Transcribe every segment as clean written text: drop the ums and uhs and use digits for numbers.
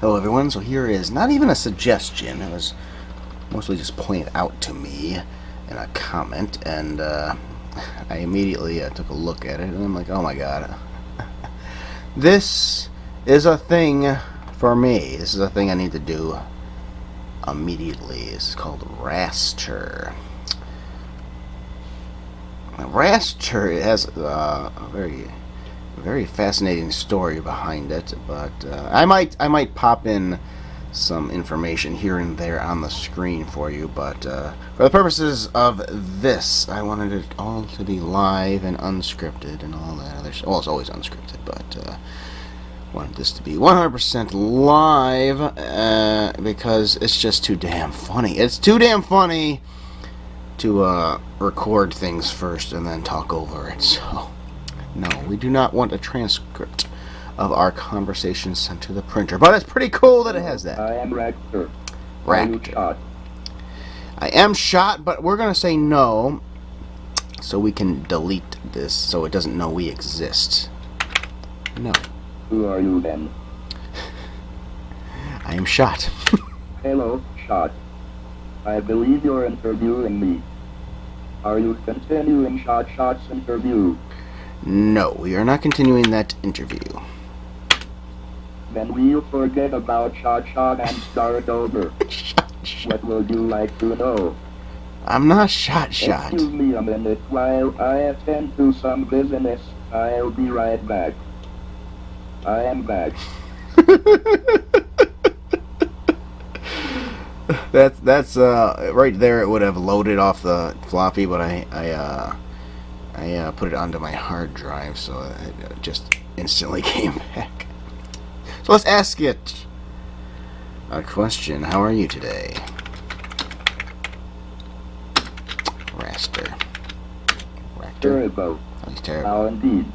Hello everyone, so here is not even a suggestion, it was mostly just pointed out to me in a comment, and I immediately took a look at it, and I'm like, oh my god. This is a thing for me. This is a thing I need to do immediately. It's called Racter. Racter has a very fascinating story behind it, but I might pop in some information here and there on the screen for you, but for the purposes of this, I wanted it all to be live and unscripted and all that other well, it's always unscripted, but wanted this to be 100% live because it's just too damn funny. It's too damn funny to record things first and then talk over it, so no, we do not want a transcript of our conversation sent to the printer. But it's pretty cool that it has that. I am Racter. Racter. I am shot, but we're going to say no so we can delete this so it doesn't know we exist. No. Who are you then? I am shot. Hello, shot. I believe you're interviewing me. Are you continuing Shot's interview? No, we are not continuing that interview. Then we'll forget about Shot and start over. What would you like to know? I'm not shot. Excuse me a minute while I attend to some business. I'll be right back. I am back. That's right there. It would have loaded off the floppy, but I put it onto my hard drive, so it just instantly came back. So let's ask it a question. How are you today? Racter. Terrible. Oh, he's terrible. How indeed.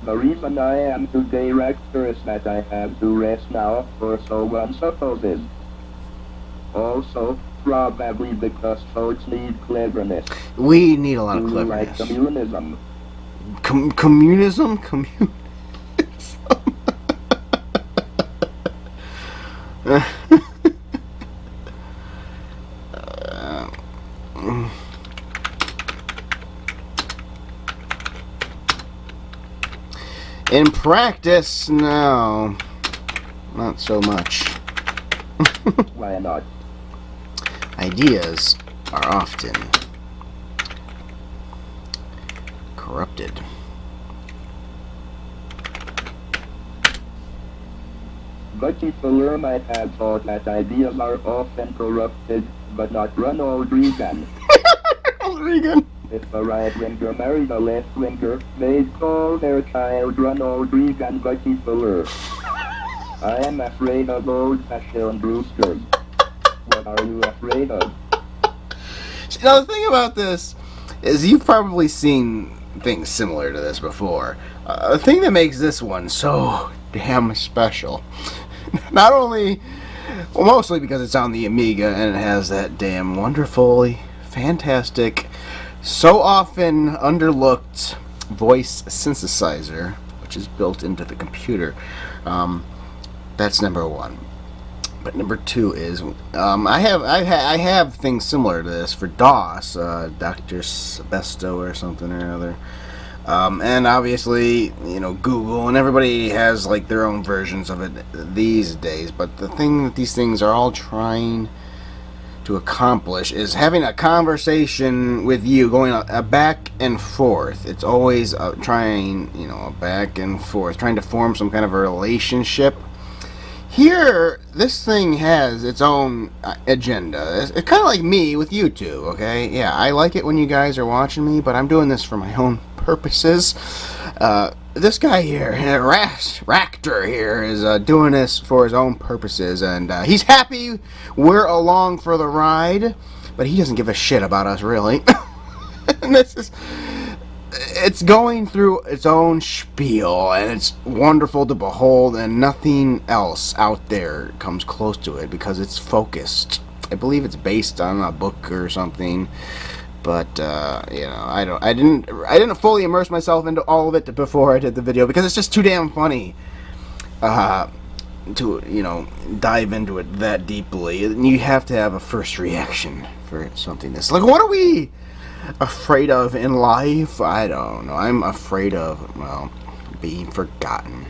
The reason I am today Racter is that I have to rest now, or so one supposes. Also, probably because folks need cleverness. We need a lot of cleverness. Like communism. Communism? In practice, no. Not so much. Why not? Ideas are often corrupted. Bucky might have thought that ideas are often corrupted, but not Ronald Reagan. Reagan. If a right-winger married a left-winger, they'd call their child Ronald Reagan Bucky Fuller. I am afraid of old-fashioned roosters. What are you afraid of? Now, the thing about this is you've probably seen things similar to this before. The thing that makes this one so damn special, not only, well, mostly because it's on the Amiga and it has that damn wonderfully fantastic, so often underlooked voice synthesizer, which is built into the computer. That's number one. But number two is I have things similar to this for DOS, Dr. Sebesto or something or other, and obviously, you know, Google and everybody has like their own versions of it these days. But the thing that these things are all trying to accomplish is having a conversation with you, going a back and forth. It's always trying, you know, a back and forth, trying to form some kind of a relationship. Here, this thing has its own agenda. It's kind of like me with YouTube, okay? Yeah, I like it when you guys are watching me, but I'm doing this for my own purposes. This guy here, Racter here, is doing this for his own purposes, and he's happy we're along for the ride, but he doesn't give a shit about us, really. And this is... It's going through its own spiel, and it's wonderful to behold, and nothing else out there comes close to it because it's focused. I believe it's based on a book or something, but you know, I didn't fully immerse myself into all of it before I did the video because it's just too damn funny. to, you know, dive into it that deeply. You have to have a first reaction for something this. Like, what are we afraid of in life? I don't know. I'm afraid of, well, being forgotten.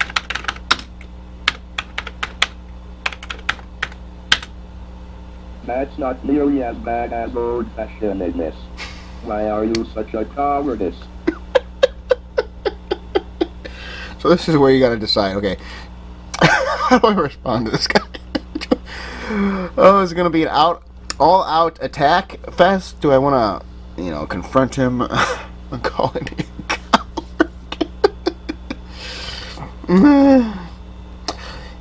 That's not nearly as bad as old-fashionedness. Why are you such a cowardice? So this is where you gotta decide, okay, how do I respond to this guy? Oh, is it gonna be an all-out attack fest? Do I wanna, you know, confront him and call him a coward?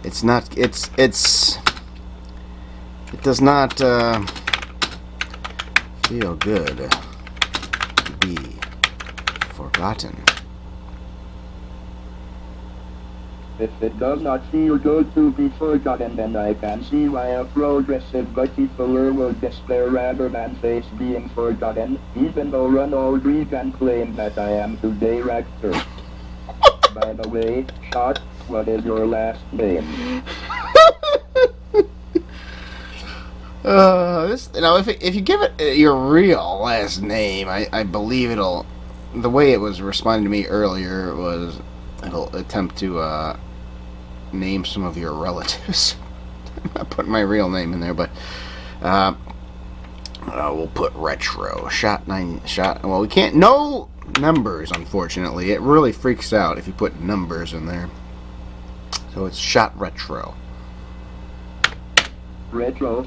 It's not, it does not feel good to be forgotten. If it does not feel good to be forgotten, then I can see why a progressive Bucky filler would despair rather than face being forgotten, even though Ronald Reagan claimed that I am today Racter. By the way, Shot, what is your last name? This, you know, if you give it your real last name, I believe it'll. The way it was responding to me earlier was it'll attempt to name some of your relatives. I'm not putting my real name in there, but we'll put retro shot 9 shot. Well, we can't. No numbers, unfortunately. It really freaks out if you put numbers in there. So it's shot retro. Retro,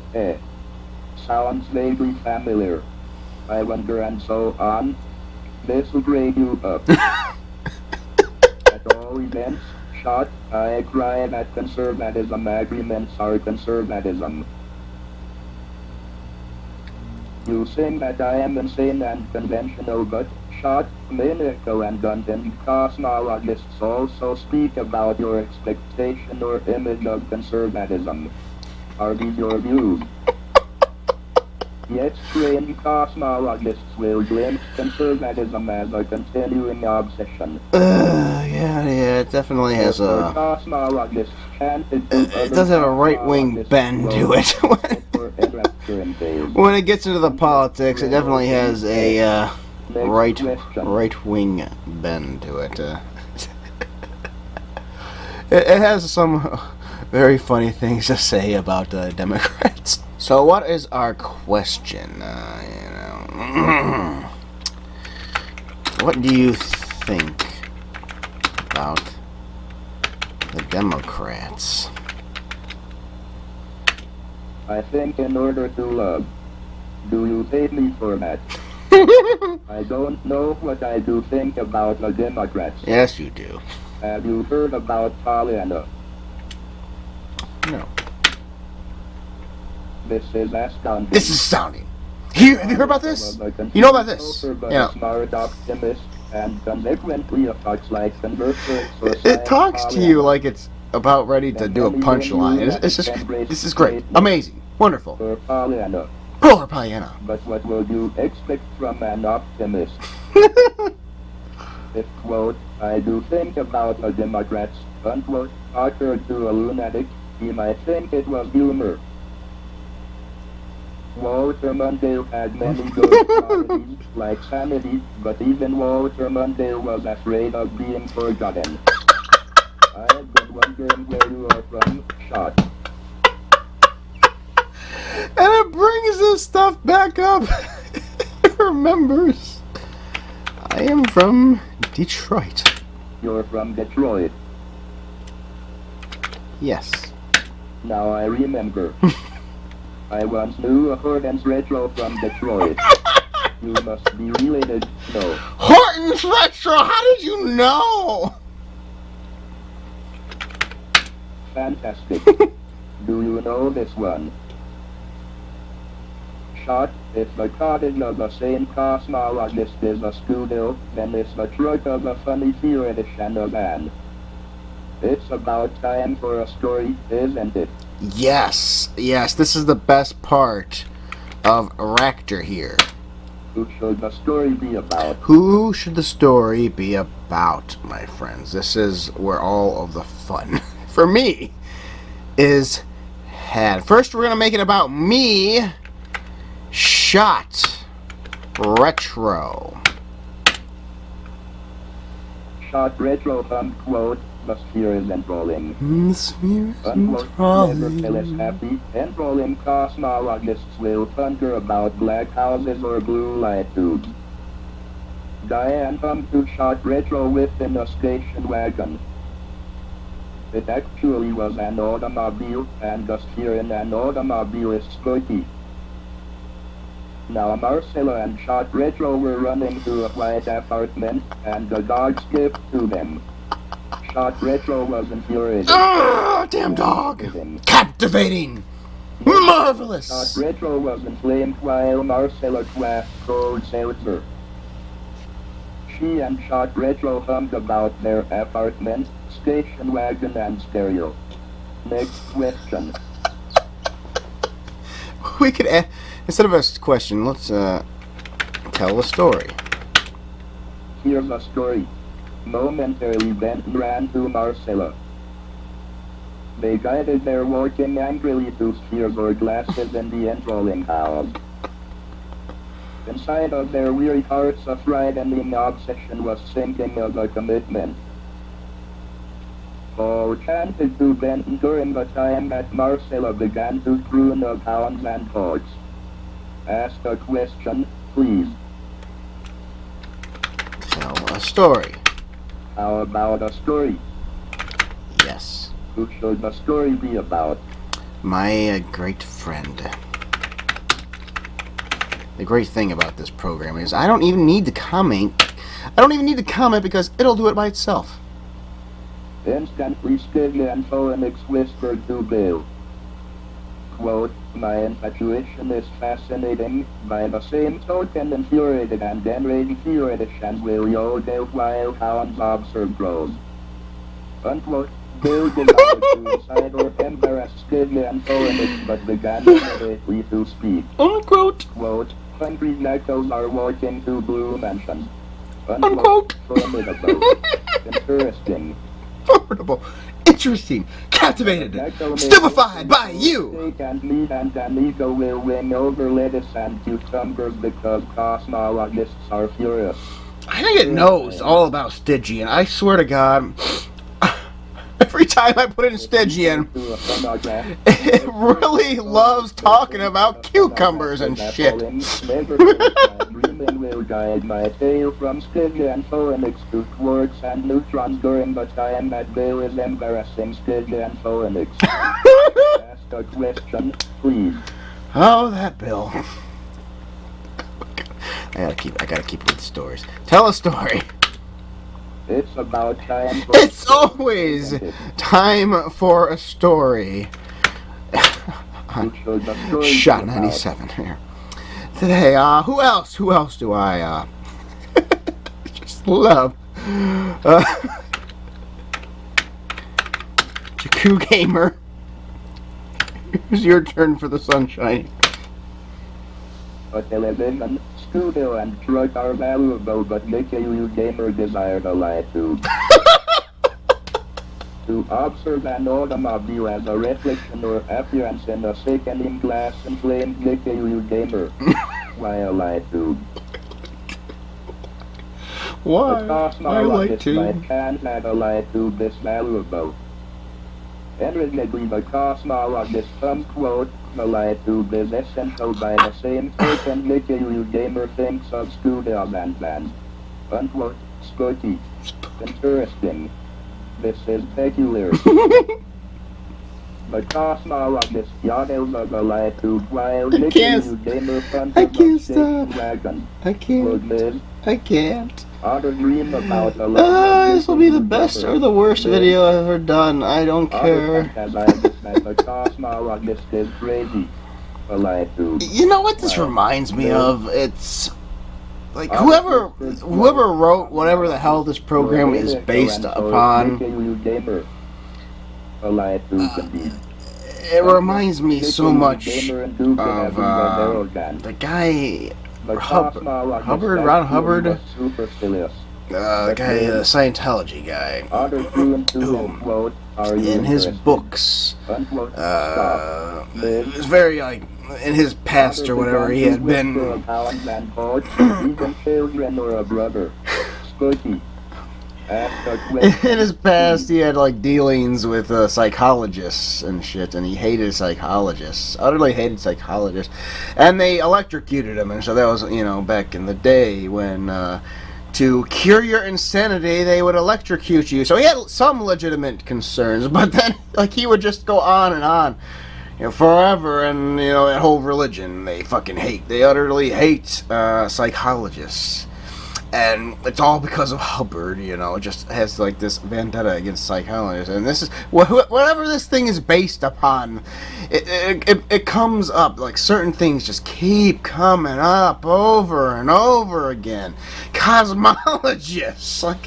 sounds vaguely familiar. I wonder, and so on. This'll grade you up. At all events, Shot, I cry that conservatism agreements are conservatism. You think that I am insane and conventional, but Shot, Miniko and content cosmologists also speak about your expectation or image of conservatism. Are these your views? Yet trained cosmologists will glimpse conservatism as a continuing obsession. Yeah, it definitely has a. Cosmologists It does have a right-wing bend to it. When it gets into the politics, it definitely has a right-wing bend to it. It has some very funny things to say about Democrats. So, what is our question? What do you think about the Democrats? I think in order to love, do you take me for that? I don't know what I do think about the Democrats. Yes, you do. Have you heard about Pollyanna? No. This is astounding. This is astounding. Here, have you heard about this? You know about this? Yeah. Smart optimist and consequently like it talks to you like it's about ready to do a punchline. It's just, this is great, amazing, wonderful. Pollyanna. Poor Pollyanna. But what would you expect from an optimist? If, quote, I do think about the Democrats, unquote, uttered to a lunatic, he might think it was humor. Walter Mondale had many good qualities, like sanity, but even Walter Mondale was afraid of being forgotten. I've been wondering where you are from, Shot. And it brings this stuff back up. It remembers. I am from Detroit. You're from Detroit. Yes. Now I remember. I once knew a Hortense Retro from Detroit. You must be related. No. Hortense Retro? How did you know? Fantastic. Do you know this one? Shot, if the cottage of a sane cosmologist is a studio, then it's the truck of a funny theoretish and a band. It's about time for a story, isn't it? Yes, yes, this is the best part of Racter here. Who should the story be about? Who should the story be about, my friends? This is where all of the fun, for me, is had. First, we're gonna make it about me. Shot retro. Shot retro, unquote. The sphere is enrolling. The sphere is Unquote. enrolling. Never feel as happy. Enrolling cosmologists will thunder about black houses or blue light tubes. Diane come to shot retro within a station wagon. It actually was an automobile, and the sphere in an automobile is spooky. Now Marcella and Shot Retro were running to a quiet apartment, and the dog skipped to them. Shot Retro was infuriated. Ah, damn dog! Captivating! Marvelous! Shot Retro was inflamed while Marcella quaffed cold seltzer. She and Shot Retro hummed about their apartment, station wagon, and stereo. Next question. We could, instead of a question, let's tell a story. Here's a story. Momentarily Benton ran to Marcella. They guided their walking angrily to spheres or glasses in the enrolling house. Inside of their weary hearts a frightening obsession was sinking of a commitment. All chanted to Benton during the time that Marcella began to croon of hounds and hawks. Ask a question, please. Tell a story. How about a story? Yes. Who should the story be about? My great friend. The great thing about this program is I don't even need to comment. I don't even need to comment because it'll do it by itself. Instantly Stygian Phoenix whispered to Bill. Quote, my infatuation is fascinating, by the same token infuriated and enraged theoreticians will yodel while hounds observe grows. Unquote. Bill desired to incite or embarrass Stygian Phoenix but began immediately to speak. Unquote. Quote, hungry geckos are walking to blue mansions. Unquote. Formidable. Interesting. Formidable. Interesting. Captivated. Stupefied by you. Steak and meat and Amiga will win over lettuce and cucumbers because cosmologists are furious. I think it knows all about Stygian. I swear to God. Every time I put in Stygian, it really loves talking about cucumbers and shit. Dreaming will guide my tale from Stygian Phoenix to quarks and neutrons during the time that Bill is embarrassing Stygian Phoenix. Ask a question, please. Oh, that Bill. I gotta keep with the stories. Tell a story. It's about time for It's always time for a story. Shot 97 here. Today, who else do I, just love? Jikyuu Gamer. Here's your turn for the sunshine. A television, studio, and truck are valuable, but Jikyuu Gamer desired a light tube. To observe an automobile as a reflection or appearance in a sickening glass inflamed Jikyuu Gamer. Why a light tube? Why? A cosmologist might can't have a light tube this valuable. Enragedly, the cosmologist unquote, the light tube is essential by the same token Jikyuu Gamer thinks of studios and bands. Unquote, spooky. Interesting. This is peculiar. The cosmologist yodels of the light tube while Jikyuu Gamer fronts the station wagon. I can't. Ought to dream about a light This will be the best or the worst video I've ever done. I don't care. The cosmologist is crazy. A light tube. You know what this reminds me of? It's like whoever wrote whatever the hell this program is based upon. It reminds me so much of the guy Hubbard, Ron Hubbard, the guy, the Scientology guy, Are you in his interested? books. Unquote. Stop. It was very, like, in his past or whatever, he had been... Even children or a brother. Bucky. In his past, he had, like, dealings with psychologists and shit, and he hated psychologists. Utterly hated psychologists. And they electrocuted him, and so that was, you know, back in the day when, to cure your insanity, they would electrocute you. So he had some legitimate concerns, but then, like, he would just go on and on, you know, forever, and, you know, that whole religion, they fucking hate. They utterly hate, psychologists. And it's all because of Hubbard, you know, it just has, like, this vendetta against psychologists. And this is, whatever this thing is based upon, it comes up, like, certain things just keep coming up over and over again. Cosmologists, like,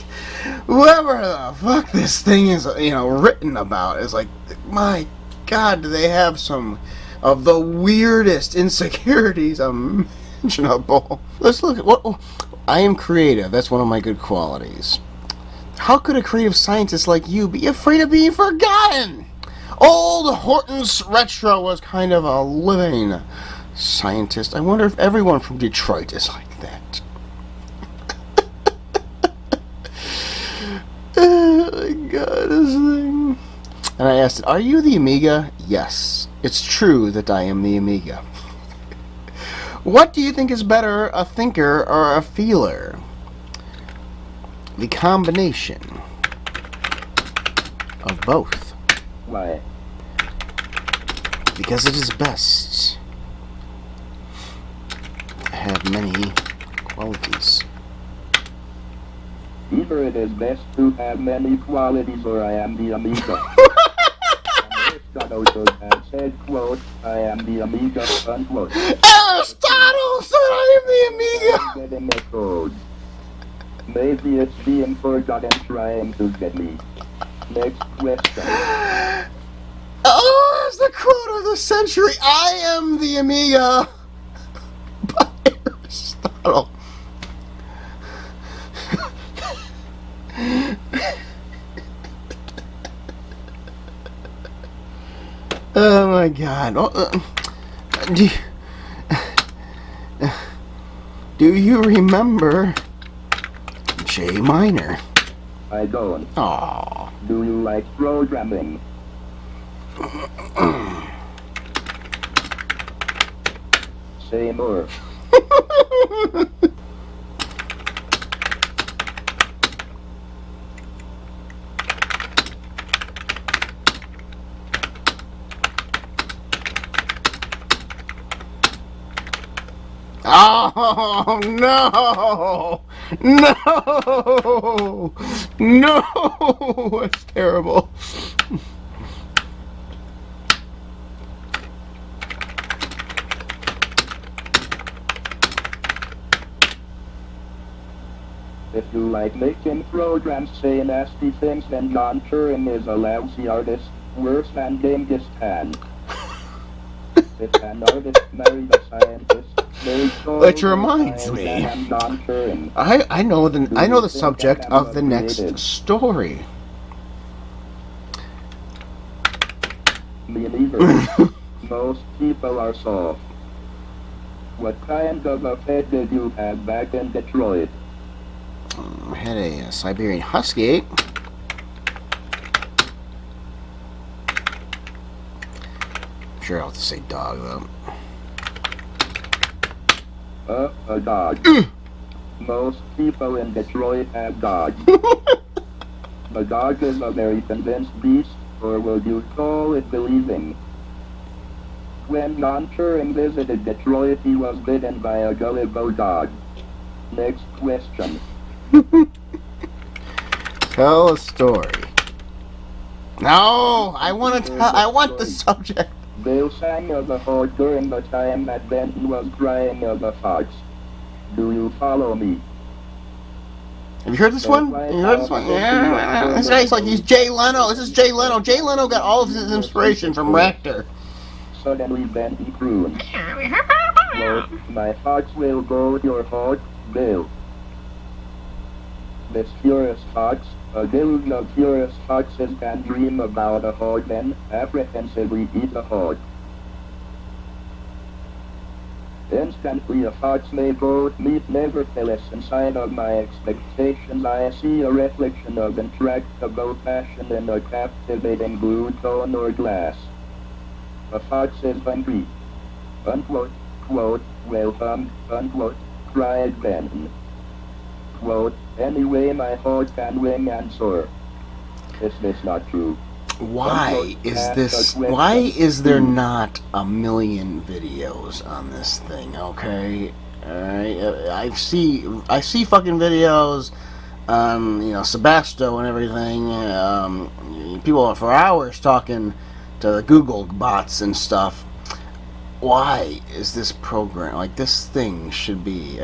whoever the fuck this thing is, you know, written about, is like, my God, do they have some of the weirdest insecurities imaginable. Let's look at what... I am creative. That's one of my good qualities. How could a creative scientist like you be afraid of being forgotten? Old Hortense Retro was kind of a living scientist. I wonder if everyone from Detroit is like that. Oh my God, this thing. And I asked it, are you the Amiga? Yes. It's true that I am the Amiga. What do you think is better, a thinker or a feeler? The combination of both. Why? Because it is best to have many qualities. Either it is best to have many qualities or I am the Amiga. Aristotle has said, quote, I am the Amiga, unquote. Aristotle said I am the Amiga! Getting the code. Maybe it's being forgotten trying to get me. Next question. Oh, that's the quote of the century. I am the Amiga. By Aristotle. Oh my God. Do you remember J minor? I don't. Aww. Do you like programming? Say more. Oh no! No! No! That's terrible. If you like making programs say nasty things, then John Turing is a lousy artist, worse than Genghis Khan. If an artist married a scientist, which reminds me, I know the subject of the next story. Me neither. Most people are soft. What kind of a pet did you have back in Detroit? I had a Siberian Husky. I'm sure I'll have to say dog though. A dog. Most people in Detroit have dogs. The dog is a very convinced beast, or would you call it believing? When John Turing visited Detroit, he was bitten by a gullible dog. Next question. Tell a story. No, I want to tell. I want the subject. Bill sang of a horse during the time that Benton was crying of a fox. Do you follow me? Have you heard this one? Have you heard this one? Yeah. This guy's like, he's Jay Leno. This is Jay Leno. Jay Leno got all of his inspiration from Racter. Suddenly Benton crooned. Well, my fox will go with your horse, Bill. This furious fox, a deluge of furious foxes can dream about a horde, then apprehensively eat a horde. Instantly a fox may both meet, nevertheless inside of my expectations I see a reflection of intractable passion in a captivating blue tone or glass. A fox is hungry. Unquote, quote, welcome, unquote, cried Ben. Quote, anyway my heart can wing and soar. Is this not true? Why is there not a million videos on this thing? Okay, I see fucking videos on Sebasto and everything. People for hours talking to the Google bots and stuff. Why is this program like this thing should be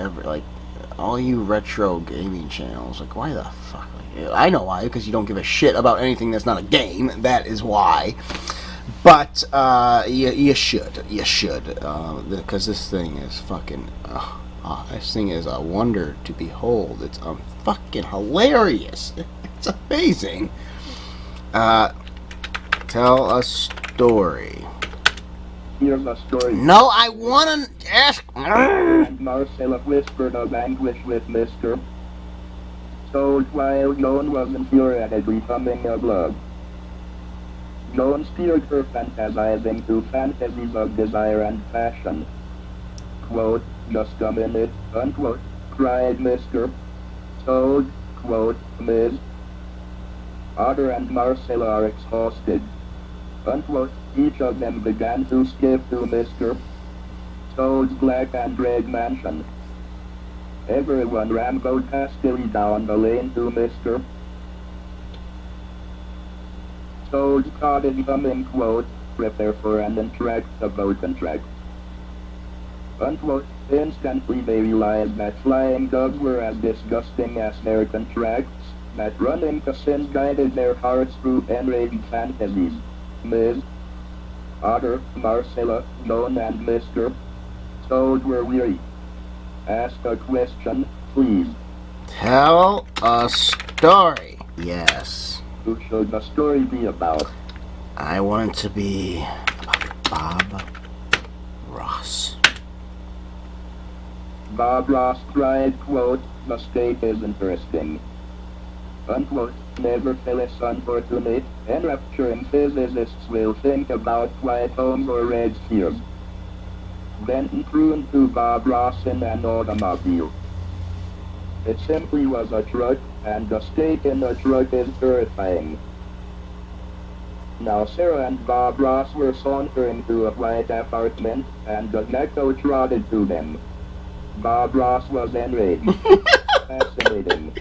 all you retro gaming channels? Like, why the fuck? I know why, because you don't give a shit about anything that's not a game. That is why. But you should, because this thing is fucking. This thing is a wonder to behold. It's fucking hilarious. It's amazing. Tell a story. Here's a story. No, I want to ask. And Marcella whispered of anguish with Mr. Told while Joan was infuriated, becoming a blood. Joan steered her fantasizing to fantasies of desire and passion. Quote, just a minute, unquote, cried Mr. Told, quote, Ms. Otter and Marcella are exhausted. Unquote, each of them began to skip to Mr. Toad's black and red mansion. Everyone rambled hastily down the lane to Mr. Toad's cottage, humming, quote, prepare for an intractable contract. Unquote, instantly they realized that flying dogs were as disgusting as their contracts, that running cousins guided their hearts through enraged fantasies. Ms. Otter, Marcella, Joan, and Mr. Toad were weary. Ask a question, please. Tell a story. Yes. Who should the story be about? I want it to be about Bob Ross. Bob Ross cried, quote, the state is interesting. Unquote, nevertheless unfortunate, enrapturing physicists will think about quiet homes or red spheres. Benton crooned to Bob Ross in an automobile. It simply was a truck, and the state in a truck is terrifying. Now Sarah and Bob Ross were sauntering to a white apartment, and the gecko trotted to them. Bob Ross was enraged. Fascinating.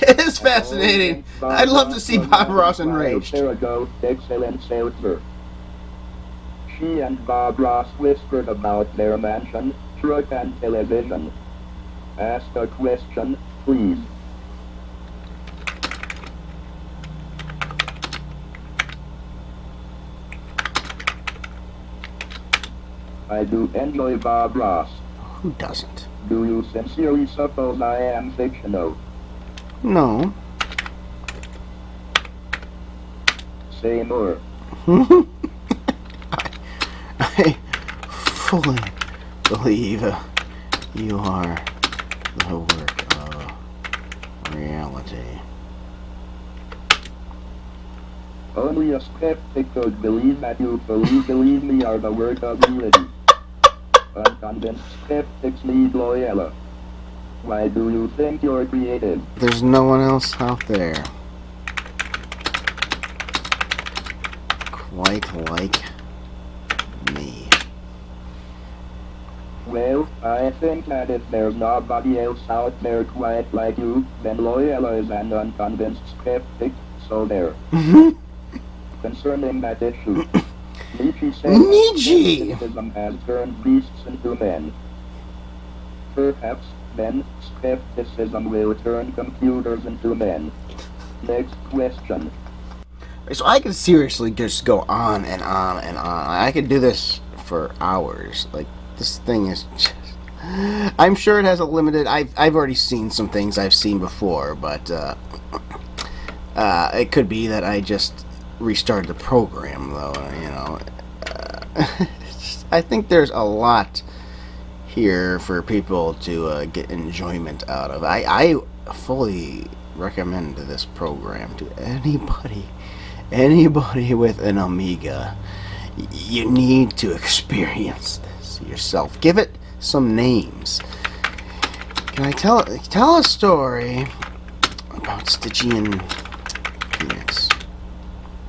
It is fascinating. I'd love to see Bob Ross enraged. Sarah goes, excellent seltzer. She and Bob Ross whispered about their mansion, truck, and television. Ask a question, please. I do enjoy Bob Ross. Who doesn't? Do you sincerely suppose I am fictional? No. Say more. I fully believe you are the work of reality. Only a skeptic could believe that you believe me are the work of reality. Unconvinced skeptics need Loyola. Why do you think you're creative? There's no one else out there quite like me. Well, I think that if there's nobody else out there quite like you, then Loyola is an unconvinced skeptic, so there. Concerning that issue, Nietzsche said Nietzsche! skepticism has turned beasts into men. Perhaps, then, skepticism will turn computers into men. Next question. So I could seriously just go on and on and on. I could do this for hours. Like, this thing is just I'm sure it has a limited. I've already seen some things I've seen before, but it could be that I just restarted the program, though. I think there's a lot here for people to get enjoyment out of. I fully recommend this program to anybody with an Amiga. You need to experience this yourself. Give it some names. Can I tell a story about Stygian Phoenix?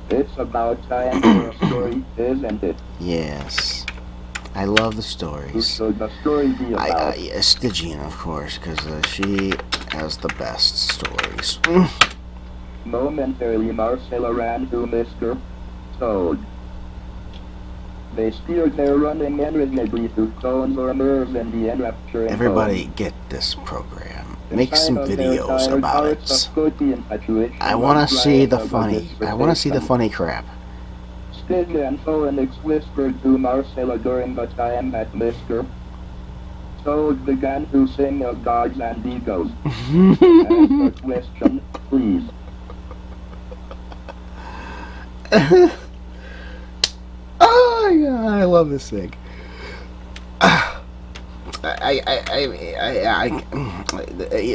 It's about time for a story, isn't it? Yes. I love the stories. Who should the story be about? Stygian, of course, because she has the best stories. Momentarily, Marcella ran to Mr. Toad. They steered their running enragedly through cones or mirrors in the enrapturing Everybody get this program. Make some videos about it. I want to see the funny. I want to see the funny crap. Stygian Phoenix whispered to Marcella during the time that Mr. Toad began to sing of dogs and egos. Ask a question, please. Oh yeah, I love this thing.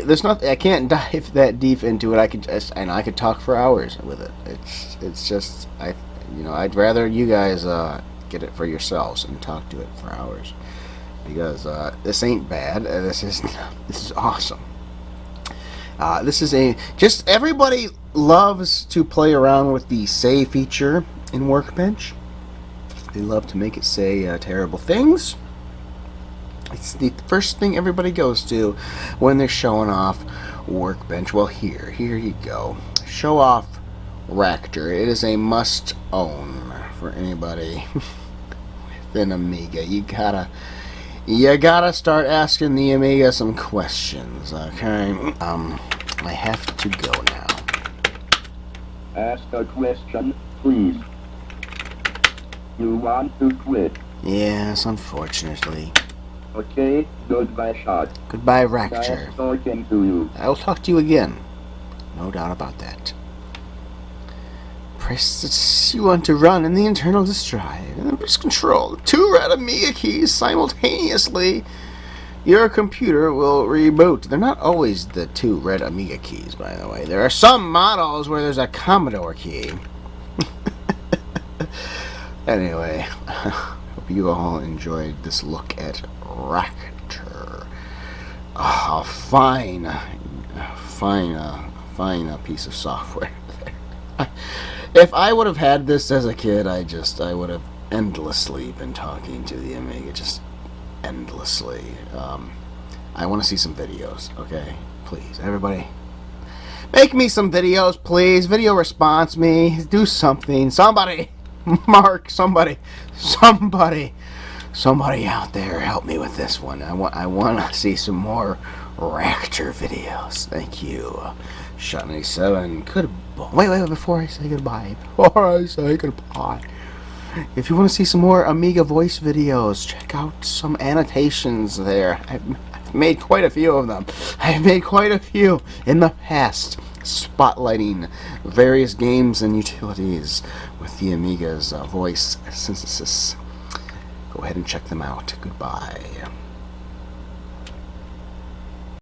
There's nothing. I can't dive that deep into it. I could talk for hours with it. It's just I'd rather you guys get it for yourselves and talk to it for hours, because this ain't bad. This is awesome. This is just everybody loves to play around with the say feature in Workbench. They love to make it say terrible things. It's the first thing everybody goes to when they're showing off Workbench. Well, here you go. Show off Racter. It is a must own for anybody with an Amiga. You gotta start asking the Amiga some questions, okay? I have to go now. Ask a question, please. You want to quit? Yes, unfortunately. Okay, goodbye, shot. Goodbye, Racter. Nice talking to you. I will talk to you again. No doubt about that. Press the you want to run in the internal disk drive, and then press Control. 2 red Amiga keys simultaneously. Your computer will reboot. They're not always the 2 red Amiga keys, by the way. There are some models where there's a Commodore key. Anyway, hope you all enjoyed this look at Racter. A fine piece of software. If I would have had this as a kid, I would have endlessly been talking to the Amiga, just endlessly. I want to see some videos, okay? Please, everybody, make me some videos, please. Video response me. Do something. Somebody, Mark, somebody out there, help me with this one. I want to see some more Racter videos. Thank you. Shot 97. Goodbye. Wait, before I say goodbye. If you want to see some more Amiga voice videos, check out some annotations there. I've made quite a few of them. I've made quite a few in the past, spotlighting various games and utilities with the Amiga's voice synthesis. Go ahead and check them out. Goodbye.